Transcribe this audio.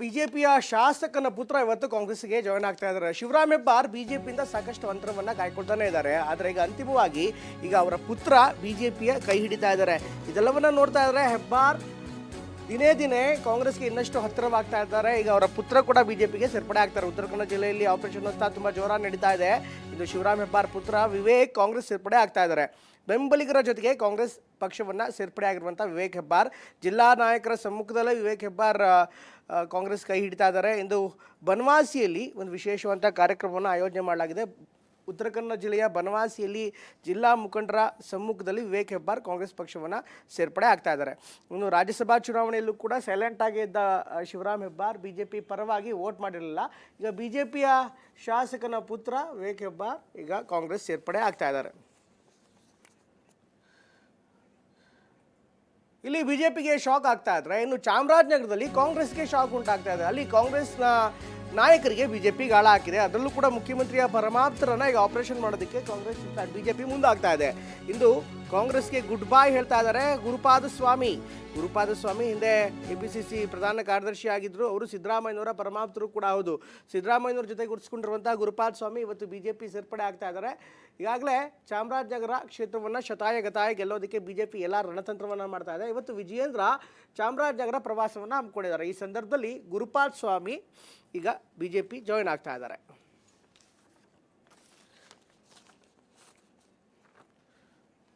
ಬಿಜೆಪಿಯ ಶಾಸಕನ ಪುತ್ರ ಇವತ್ತು ಕಾಂಗ್ರೆಸ್ಗೆ ಜಾಯ್ನ್ ಆಗ್ತಾ ಇದ್ದಾರೆ. ಶಿವರಾಮ್ ಹೆಬ್ಬಾರ್ ಬಿಜೆಪಿಯಿಂದ ಸಾಕಷ್ಟು ಅಂತರವನ್ನ ಕಾಯ್ಕೊಳ್ತಾನೆ ಇದ್ದಾರೆ. ಆದರೆ ಈಗ ಅಂತಿಮವಾಗಿ ಈಗ ಅವರ ಪುತ್ರ ಬಿಜೆಪಿಯ ಕೈ ಹಿಡಿತಾ ಇದ್ದಾರೆ. ಇದೆಲ್ಲವನ್ನ ನೋಡ್ತಾ ಇದ್ದಾರೆ ಹೆಬ್ಬಾರ್ ದಿನೇ ದಿನೇ ಕಾಂಗ್ರೆಸ್ಗೆ ಇನ್ನಷ್ಟು ಹತ್ತಿರವಾಗ್ತಾ ಇದ್ದಾರೆ. ಈಗ ಅವರ ಪುತ್ರ ಕೂಡ ಬಿಜೆಪಿಗೆ ಸೇರ್ಪಡೆ ಆಗ್ತಾರೆ. ಉತ್ತರ ಕನ್ನಡ ಜಿಲ್ಲೆಯಲ್ಲಿ ಆಪರೇಷನ್ ಹಸ್ತ ತುಂಬಾ ಜೋರಾಗಿ ನಡೀತಾ ಇದೆ. ಇದು ಶಿವರಾಮ್ ಹೆಬ್ಬಾರ್ ಪುತ್ರ ವಿವೇಕ್ ಕಾಂಗ್ರೆಸ್ ಸೇರ್ಪಡೆ ಆಗ್ತಾ ಇದ್ದಾರೆ. ಬೆಂಬಲಿಗರ ಜೊತೆಗೆ ಕಾಂಗ್ರೆಸ್ ಪಕ್ಷವನ್ನು ಸೇರ್ಪಡೆ ಆಗಿರುವಂಥ ವಿವೇಕ್ ಹೆಬ್ಬಾರ್ ಜಿಲ್ಲಾ ನಾಯಕರ ಸಮ್ಮುಖದಲ್ಲೇ ವಿವೇಕ್ ಹೆಬ್ಬಾರ್ ಕಾಂಗ್ರೆಸ್ ಕೈ ಹಿಡಿತಾ ಇದ್ದಾರೆ. ಇಂದು ಬನವಾಸಿಯಲ್ಲಿ ಒಂದು ವಿಶೇಷವಂತ ಕಾರ್ಯಕ್ರಮವನ್ನು ಆಯೋಜನೆ ಮಾಡಲಾಗಿದೆ. ಉತ್ತರ ಕನ್ನಡ ಜಿಲ್ಲೆಯ ಬನವಾಸಿಯಲ್ಲಿ ಜಿಲ್ಲಾ ಮುಖಂಡರ ಸಮ್ಮುಖದಲ್ಲಿ ವಿವೇಕ್ ಹೆಬ್ಬಾರ್ ಕಾಂಗ್ರೆಸ್ ಪಕ್ಷವನ್ನು ಸೇರ್ಪಡೆ ಆಗ್ತಾ ಇದ್ದಾರೆ. ಇನ್ನು ರಾಜ್ಯಸಭಾ ಚುನಾವಣೆಯಲ್ಲೂ ಕೂಡ ಸೈಲೆಂಟ್ ಆಗಿ ಇದ್ದ ಶಿವರಾಮ್ ಹೆಬ್ಬಾರ್ ಬಿಜೆಪಿ ಪರವಾಗಿ ವೋಟ್ ಮಾಡಿರಲಿಲ್ಲ. ಈಗ ಬಿಜೆಪಿಯ ಶಾಸಕನ ಪುತ್ರ ವಿವೇಕ್ ಹೆಬ್ಬಾರ್ ಈಗ ಕಾಂಗ್ರೆಸ್ ಸೇರ್ಪಡೆ ಆಗ್ತಾ ಇದ್ದಾರೆ. ಇಲ್ಲಿ ಬಿಜೆಪಿಗೆ ಶಾಕ್ ಆಗ್ತಾ ಇದ್ರೆ ಇನ್ನು ಚಾಮರಾಜನಗರದಲ್ಲಿ ಕಾಂಗ್ರೆಸ್ಗೆ ಶಾಕ್ ಉಂಟಾಗ್ತಾ ಇದೆ. ಅಲ್ಲಿ ಕಾಂಗ್ರೆಸ್ನ ನಾಯಕರಿಗೆ ಬಿಜೆಪಿ ಗಾಳ ಹಾಕಿದೆ. ಅದರಲ್ಲೂ ಕೂಡ ಮುಖ್ಯಮಂತ್ರಿಯ ಪರಮಾಪ್ತರನ್ನ ಈಗ ಆಪರೇಷನ್ ಮಾಡೋದಕ್ಕೆ ಕಾಂಗ್ರೆಸ್ ಬಿಜೆಪಿ ಮುಂದಾಗ್ತಾ ಇದೆ. ಇಂದು ಕಾಂಗ್ರೆಸ್ಗೆ ಗುಡ್ ಬಾಯ್ ಹೇಳ್ತಾ ಇದ್ದಾರೆ ಗುರುಪಾದ ಸ್ವಾಮಿ ಹಿಂದೆ ಕೆಪಿಸಿಸಿ ಪ್ರಧಾನ ಕಾರ್ಯದರ್ಶಿ ಆಗಿದ್ರು. ಅವರು ಸಿದ್ದರಾಮಯ್ಯನವರ ಪರಮಾಪ್ತರು ಕೂಡ ಹೌದು. ಸಿದ್ದರಾಮಯ್ಯನವ್ರ ಜೊತೆ ಗುರುತಿಸ್ಕೊಂಡಿರುವಂತಹ ಗುರುಪಾದ ಸ್ವಾಮಿ ಇವತ್ತು ಬಿಜೆಪಿ ಸೇರ್ಪಡೆ ಆಗ್ತಾ ಇದ್ದಾರೆ. ಈಗಾಗಲೇ ಚಾಮರಾಜನಗರ ಕ್ಷೇತ್ರವನ್ನು ಶತಾಯಗತಾಯ ಗೆಲ್ಲೋದಕ್ಕೆ ಬಿಜೆಪಿ ಎಲ್ಲ ರಣತಂತ್ರವನ್ನು ಮಾಡ್ತಾ ಇದೆ. ಇವತ್ತು ವಿಜಯೇಂದ್ರ ಚಾಮರಾಜನಗರ ಪ್ರವಾಸವನ್ನು ಹಮ್ಮಿಕೊಂಡಿದ್ದಾರೆ. ಈ ಸಂದರ್ಭದಲ್ಲಿ ಗುರುಪಾದ ಸ್ವಾಮಿ ಈಗ ಬಿಜೆಪಿ ಜಾಯಿನ್ ಆಗ್ತಾ ಇದ್ದಾರೆ.